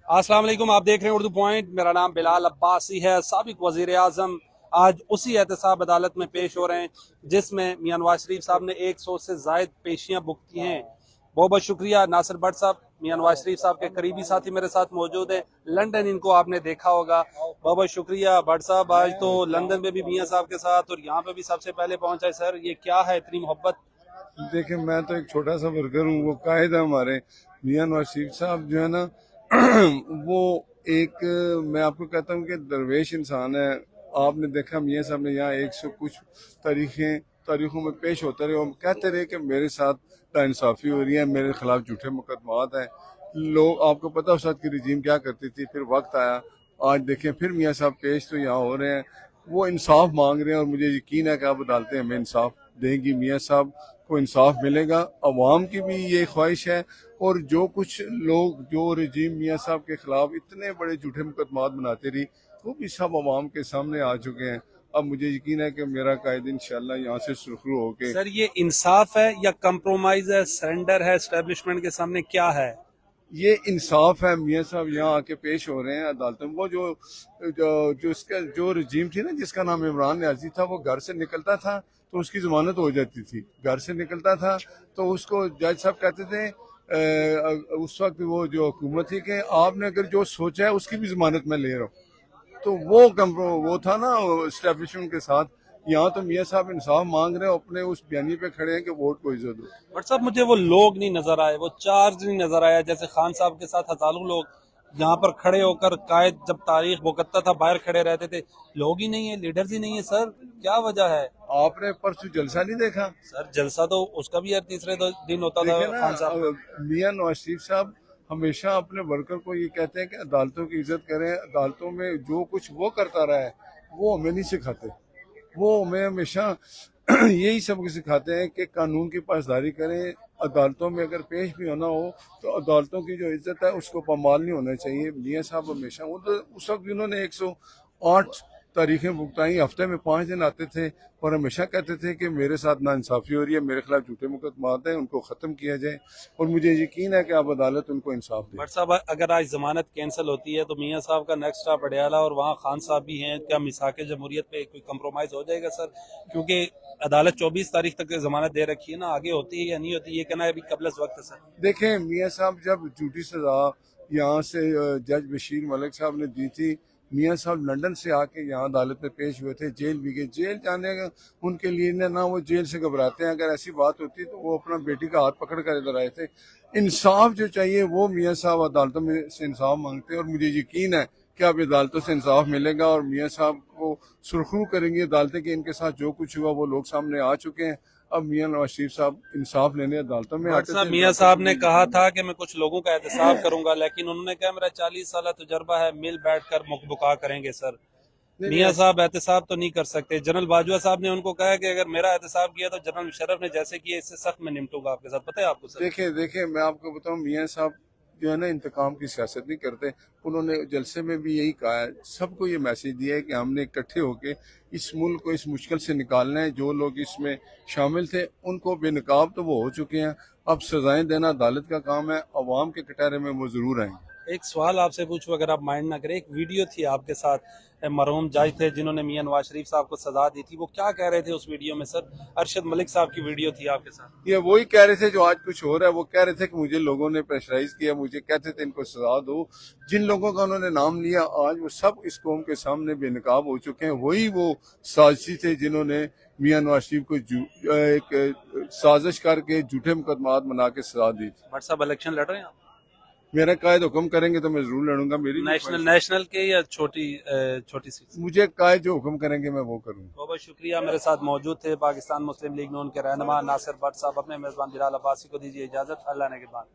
अस्सलाम वालेकुम, आप देख रहे हैं उर्दू पॉइंट। मेरा नाम बिलाल अब्बासी है। साबिक वजीर आजम आज उसी एहतसाब अदालत में पेश हो रहे हैं जिसमें मियां नवाज शरीफ साहब ने 100 से जायद पेशियां बुक की हैं। बहुत बहुत शुक्रिया नासिर भट्ट साहब, मियां नवाज शरीफ साहब के करीबी साथी मेरे साथ मौजूद है। लंदन इनको आपने देखा होगा। बहुत बहुत शुक्रिया भट्ट साहब, आज तो लंदन में भी मियां साहब के साथ और यहाँ पे भी सबसे पहले पहुंचा है। सर ये क्या है इतनी मोहब्बत? देखिए, मैं तो एक छोटा सा वर्कर हूँ, वो कायद है हमारे मियां नवाज शरीफ साहब जो है ना वो एक, मैं आपको कहता हूँ कि दरवेश इंसान है। आपने देखा मियां साहब ने यहाँ 100 कुछ तारीखों में पेश होते रहे और कहते रहे कि मेरे साथ नाइंसाफ़ी हो रही है, मेरे खिलाफ झूठे मुकदमात हैं। लोग, आपको पता उस वक्त की रजीम क्या करती थी, फिर वक्त आया, आज देखें फिर मियां साहब पेश तो यहाँ हो रहे हैं, वो इंसाफ मांग रहे हैं और मुझे यकीन है कि आप अदालतें हमें इंसाफ देंगी, मियां साहब को इंसाफ मिलेगा। अवाम की भी ये ख्वाहिश है और जो कुछ लोग जो रजीम मियां साहब के खिलाफ इतने बड़े झूठे मुकदमात बनाते रही, वो भी सब अवाम के सामने आ चुके हैं। अब मुझे यकीन है कि मेरा कायद इंशाल्लाह यहाँ से सुरखरू होके। सर ये इंसाफ है या कंप्रोमाइज है, सरेंडर है एस्टेब्लिशमेंट के सामने, क्या है? ये इंसाफ है। मियां साहब यहाँ आके पेश हो रहे हैं अदालतों में। वो जो इसका जो रजीम थी ना, जिसका नाम इमरान न्याजी था, वो घर से निकलता था तो उसकी जमानत हो जाती थी। घर से निकलता था तो उसको जज साहब कहते थे उस वक्त वो जो हुकूमत थी कि आपने अगर जो सोचा है उसकी भी जमानत मैं ले रहा हूँ। तो वो था ना एस्टेब्लिशमेंट के साथ। यहाँ तो मियां साहब इंसाफ मांग रहे हैं, अपने उस बयानी पे खड़े हैं कि वोट को इज्जत दो। बट साहब मुझे वो लोग नहीं नजर आए, वो चार्ज नहीं नजर आया। जैसे खान साहब के साथ हजारों लोग यहाँ पर खड़े होकर, कायद जब तारीख भुगतता था बाहर खड़े रहते थे, लोग ही नहीं है, लीडर्स ही नहीं है। सर क्या वजह है? आपने परसों जलसा नहीं देखा? सर जलसा तो उसका भी हर तीसरे दिन होता था। देखे ना, खान साहब मियां नवाज शरीफ साहब हमेशा अपने वर्कर को ये कहते हैं कि अदालतों की इज्जत करें, अदालतों में जो कुछ वो करता रहा है वो हमें नहीं सिखाते। वो हमें हमेशा यही सब सिखाते हैं कि कानून की पासदारी करें, अदालतों में अगर पेश भी होना हो तो अदालतों की जो इज्जत है उसको पामाल नहीं होना चाहिए। मियां साहब हमेशा उस वक्त उन्होंने 108 तारीखें भुगताई, हफ्ते में 5 दिन आते थे और हमेशा कहते थे कि मेरे साथ नाइंसाफ़ी हो रही है, मेरे खिलाफ झूठे मुकदमात हैं, उनको ख़त्म किया जाए। और मुझे यकीन है कि अब अदालत उनको इंसाफ दे। बट साहब अगर आज जमानत कैंसिल होती है तो मियां साहब का नेक्स्ट स्टॉप पटियाला और वहाँ खान साहब भी हैं, क्या मिसाक जमहूरियत पे कोई कंप्रोमाइज हो जाएगा सर? क्योंकि अदालत 24 तारीख तक जमानत दे रखी है ना, आगे होती है या नहीं होती, ये कहना है अभी कबल वक्त है सर। देखें, मियां साहब जब झूठी सजा यहाँ से जज बशीर मलिक साहब ने दी थी, मियां साहब लंदन से आके यहाँ अदालत में पेश हुए थे, जेल भी गए। जेल जाने का उनके लिए ना वो जेल से घबराते हैं, अगर ऐसी बात होती तो वो अपना बेटी का हाथ पकड़ कर इधर आए थे। इंसाफ जो चाहिए वो मियां साहब अदालतों में से इंसाफ मांगते हैं और मुझे यकीन है कि अब अदालतों से इंसाफ मिलेगा और मियां साहब को सुरखरू करेंगी अदालतें कि इनके साथ जो कुछ हुआ वो लोग सामने आ चुके हैं। अब मियां नवाज शरीफ साहब इंसाफ लेने अदालतों में आते थे। मियां साहब ने कहा था कि मैं कुछ लोगों का एहतसाब करूंगा, लेकिन उन्होंने कहा मेरा 40 साल तजुर्बा है, मिल बैठकर मुकबुका करेंगे। सर मियां साहब एहतसाब तो नहीं कर सकते। जनरल बाजवा साहब ने उनको कहा कि अगर मेरा एहतसाब किया तो जनरल मुशर्रफ ने जैसे किया इससे सख्त में निपटूंगा आपके साथ। पता है आपको सर? देखे मैं आपको बताऊं, मियां साहब जो है ना इंतकाम की सियासत नहीं करते। उन्होंने जलसे में भी यही कहा है, सबको ये मैसेज दिया है कि हमने इकट्ठे होकर इस मुल्क को इस मुश्किल से निकालना है। जो लोग इसमें शामिल थे उनको बेनकाब तो वो हो चुके हैं, अब सजाएं देना अदालत का काम है। अवाम के कटारे में वो जरूर आएंगे। एक सवाल आपसे पूछूं, अगर आप माइंड ना करें, एक वीडियो थी आपके साथ, मरहूम जज थे जिन्होंने मियां नवाज शरीफ साहब को सजा दी थी, वो क्या कह रहे थे उस वीडियो में सर? अरशद मलिक साहब की वीडियो थी आपके साथ। ये वही कह रहे थे जो आज कुछ हो रहा है। वो कह रहे थे कि मुझे लोगों ने प्रेशराइज किया, मुझे कहते थे इनको सजा दो। जिन लोगों का उन्होंने नाम लिया आज वो सब इस कौम के सामने बेनकाब हो चुके हैं। वही वो साजिशी थे जिन्होंने मियां नवाज शरीफ को एक साजिश करके झूठे मुकदमात बना के सजा दी थी। बट साहब इलेक्शन लड़ रहे हैं आप? मेरा कायद हुक्म करेंगे तो मैं जरूर लड़ूंगा। मेरी नेशनल के या छोटी सी? मुझे कायद जो हुक्म करेंगे मैं वो करूंगा। बहुत बहुत शुक्रिया। मेरे साथ मौजूद थे पाकिस्तान मुस्लिम लीग नून के रहनुमा नासिर भट्ट साहब। अपने मेजबान बिलाल अब्बासी को दीजिए इजाजत। अल्लाह ने के बाद।